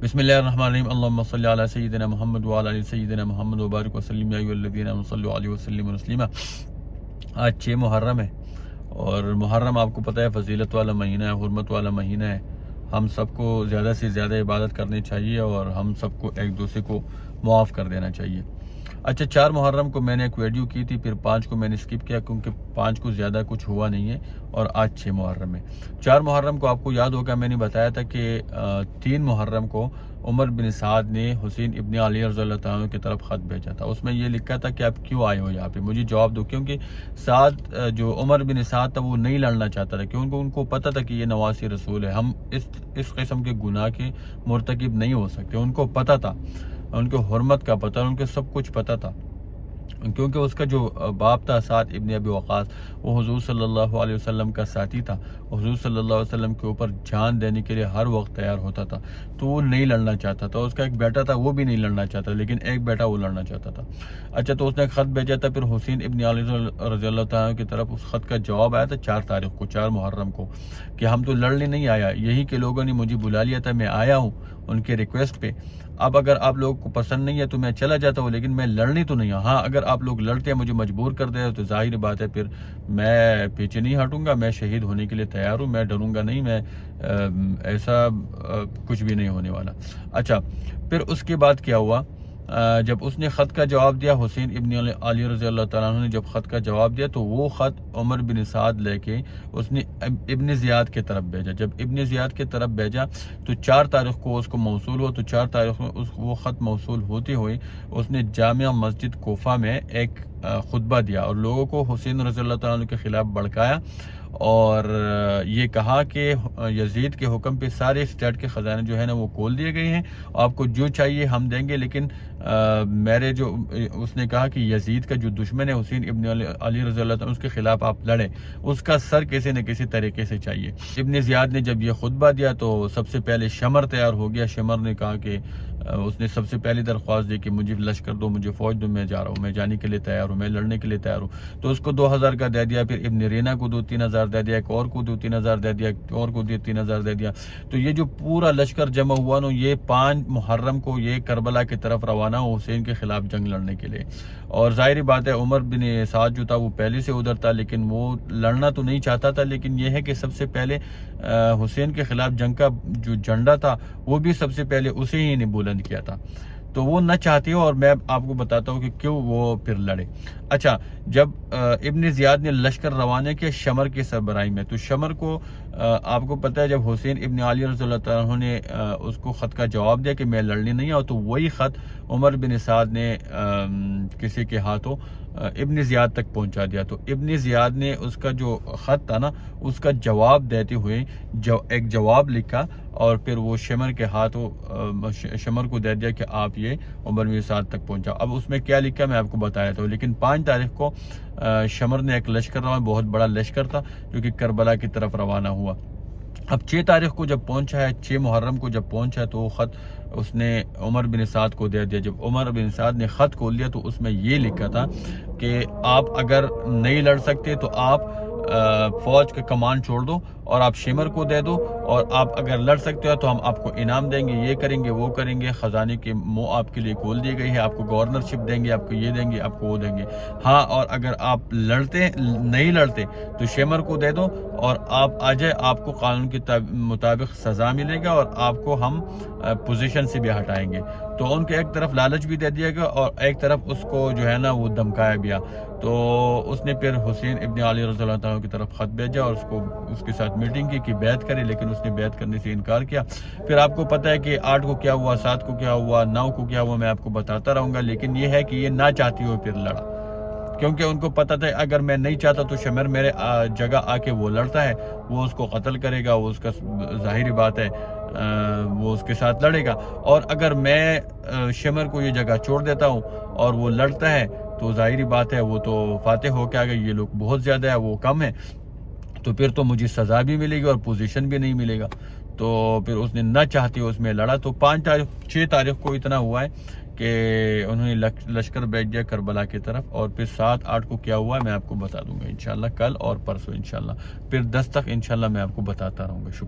بسم اللہ الرحمن الرحیم اللہم صلی علی سیدنا محمد وعلی آل سیدنا محمد وبارک وسلم یا ایھا الذین آمنوا صلوا علیہ وسلم تسلیما۔ آج 6 محرم ہے اور محرم آپ کو پتہ ہے فضیلت والا مہینہ ہے، حرمت والا مہینہ ہے۔ ہم سب کو زیادہ سے زیادہ عبادت کرنی چاہیے اور ہم سب کو ایک دوسرے کو معاف کر دینا چاہیے۔ اچھا 4 محرم کو میں نے ایک ویڈیو کی تھی، پھر 5 کو میں نے سکپ کیا کیونکہ 5 کو زیادہ کچھ ہوا نہیں ہے اور آج 6 محرم ہے۔ 4 محرم کو آپ کو یاد ہوگا میں نے بتایا تھا کہ 3 محرم کو عمر بن سعد نے حسین ابن علی رضی اللہ تعالیٰ عنہ کی طرف خط بھیجا تھا۔ اس میں یہ لکھا تھا کہ آپ کیوں آئے ہو یہاں پہ، مجھے جواب دو، کیونکہ جو عمر بن سعد تھا وہ نہیں لڑنا چاہتا تھا کیونکہ ان کو پتہ تھا کہ یہ نواسی رسول ہے، ہم اس قسم کے گناہ کے مرتکب نہیں ہو سکتے۔ ان کو پتہ تھا، ان کو حرمت کا پتہ، ان کو سب کچھ پتہ تھا، کیونکہ اس کا جو باپ تھا سعد ابن ابی وقاص، وہ حضور صلی اللہ علیہ وسلم کا ساتھی تھا، حضور صلی اللہ علیہ وسلم کے اوپر جان دینے کے لیے ہر وقت تیار ہوتا تھا، تو وہ نہیں لڑنا چاہتا تھا۔ اس کا ایک بیٹا تھا، وہ بھی نہیں لڑنا چاہتا، لیکن ایک بیٹا وہ لڑنا چاہتا تھا۔ اچھا تو اس نے خط بھیجا تھا، پھر حسین ابن علی رضی اللہ تعالیٰ کی طرف اس خط کا جواب آیا تھا 4 تاریخ کو، 4 محرم کو، کہ ہم تو لڑنے نہیں آیا، یہی کہ لوگوں نے مجھے بلا لیا تھا، میں آیا ہوں ان کے ریکویسٹ پہ۔ اب اگر آپ لوگوں کو پسند نہیں ہے تو میں چلا جاتا ہوں، لیکن میں لڑنے تو نہیں ہوں۔ ہاں اگر آپ لوگ لڑتے ہیں، مجھے مجبور کر دے تو ظاہر بات ہے پھر میں پیچھے نہیں ہٹوں گا، میں شہید ہونے کے لیے تیار ہوں، میں ڈروں گا نہیں، میں ایسا کچھ بھی نہیں ہونے والا۔ اچھا پھر اس کے بعد کیا ہوا، جب اس نے خط کا جواب دیا، حسین ابن علی رضی اللہ تعالیٰ عنہ نے جب خط کا جواب دیا تو وہ خط عمر بن سعد لے کے اس نے ابن زیاد کے طرف بھیجا۔ جب ابن زیاد کے طرف بھیجا تو 4 تاریخ کو اس کو موصول ہوا، تو 4 تاریخ میں وہ خط موصول ہوتے ہوئے اس نے جامع مسجد کوفہ میں ایک خطبہ دیا اور لوگوں کو حسین رضی اللہ تعالیٰ عنہ کے خلاف بھڑکایا اور یہ کہا کہ یزید کے حکم پہ سارے اسٹیٹ کے خزانے جو ہے نا وہ کھول دیے گئے ہیں، آپ کو جو چاہیے ہم دیں گے، لیکن اس نے کہا کہ یزید کا جو دشمن ہے حسین ابن علی رضی اللہ عنہ اس کے خلاف آپ لڑیں، اس کا سر کسی نہ کسی طریقے سے چاہیے۔ ابن زیاد نے جب یہ خطبہ دیا تو سب سے پہلے شمر تیار ہو گیا۔ شمر نے کہا کہ اس نے سب سے پہلی درخواست دی کہ مجھے لشکر دو، مجھے فوج دو، میں جا رہا ہوں، میں جانے کے لیے تیار ہوں، میں لڑنے کے لیے تیار ہوں۔ تو اس کو 2000 کا دے دیا، پھر ابن رینا کو 2-3 ہزار دے دیا، ایک اور کو 2-3 ہزار دے دیا، ایک اور کو 3 ہزار دے دیا۔ تو یہ جو پورا لشکر جمع ہوا نا، یہ 5 محرم کو یہ کربلا کی طرف روانہ ہو حسین کے خلاف جنگ لڑنے کے لیے۔ اور ظاہری بات ہے عمر بن سعد جو تھا وہ پہلے سے ادھر تھا، لیکن وہ لڑنا تو نہیں چاہتا تھا، لیکن یہ ہے کہ سب سے پہلے حسین کے خلاف جنگ کا جو جھنڈا تھا وہ بھی سب سے پہلے اسے ہی نے بلند کیا تھا، تو وہ نہ چاہتی ہو، اور میں آپ کو بتاتا ہوں کہ کیوں وہ پھر لڑے۔ اچھا جب ابن زیاد نے لشکر روانہ کیا شمر کے سربراہی میں، تو شمر کو آپ کو پتہ ہے جب حسین ابن علی رضی اللہ تعالیٰ عنہ نے اس کو خط کا جواب دیا کہ میں لڑنے نہیں آؤں، تو وہی خط عمر بن سعد نے کسی کے ہاتھوں ابن زیاد تک پہنچا دیا۔ تو ابن زیاد نے اس کا جو خط تھا نا اس کا جواب دیتے ہوئے ایک جواب لکھا اور پھر وہ شمر کے ہاتھوں شمر کو دے دیا کہ آپ یہ عمر بن سعد تک پہنچا۔ اب اس میں کیا لکھا میں آپ کو بتایا تھا، لیکن 5 تاریخ کو شمر نے ایک لشکر روانہ، بہت بڑا لشکر تھا جو کہ کربلا کی طرف روانہ ہوا۔ اب 6 تاریخ کو جب پہنچا ہے، 6 محرم کو جب پہنچا ہے تو وہ خط اس نے عمر بن سعد کو دے دیا۔ جب عمر بن سعد نے خط کھول دیا تو اس میں یہ لکھا تھا کہ آپ اگر نہیں لڑ سکتے تو آپ فوج کا کمان چھوڑ دو اور آپ شمر کو دے دو، اور آپ اگر لڑ سکتے ہو تو ہم آپ کو انعام دیں گے، یہ کریں گے وہ کریں گے، خزانے کے منہ آپ کے لیے کھول دی گئی ہے، آپ کو گورنرشپ دیں گے، آپ کو یہ دیں گے، آپ کو وہ دیں گے۔ ہاں اور اگر آپ نہیں لڑتے تو شمر کو دے دو اور آپ آ جائے، آپ کو قانون کے مطابق سزا ملے گا اور آپ کو ہم پوزیشن سے بھی ہٹائیں گے۔ تو ان کو ایک طرف لالچ بھی دے دیا گیا اور ایک طرف اس کو جو ہے نا وہ دھمکایا گیا۔ تو اس نے پھر حسین ابن علی رضی اللہ تعالیٰ کی طرف خط بھیجا اور اس کے ساتھ میٹنگ کی کہ بیعت کرے، لیکن اس نے بیعت کرنے سے انکار کیا۔ پھر آپ کو پتہ ہے کہ 8 کو کیا ہوا، 7 کو کیا ہوا، 9 کو کیا ہوا، میں آپ کو بتاتا رہوں گا، لیکن یہ ہے کہ یہ نہ چاہتی ہوئے پھر لڑا، کیونکہ ان کو پتہ تھا اگر میں نہیں چاہتا تو شمر میرے جگہ آ کے وہ لڑتا ہے، وہ اس کو قتل کرے گا، وہ اس کا ظاہری بات ہے وہ اس کے ساتھ لڑے گا، اور اگر میں شمر کو یہ جگہ چھوڑ دیتا ہوں اور وہ لڑتا ہے تو ظاہری بات ہے وہ تو فاتح ہو کے آ گئے، یہ لوگ بہت زیادہ ہے وہ کم ہے، تو پھر تو مجھے سزا بھی ملے گی اور پوزیشن بھی نہیں ملے گا۔ تو پھر اس نے نہ چاہتے اس میں لڑا۔ تو 6 تاریخ کو اتنا ہوا ہے کہ انہوں نے لشکر بھیج دیا کربلا کی طرف، اور پھر 7-8 کو کیا ہوا ہے میں آپ کو بتا دوں گا انشاءاللہ کل اور پرسوں انشاءاللہ، پھر 10 تک انشاءاللہ میں آپ کو بتاتا رہوں گا۔ شکریہ۔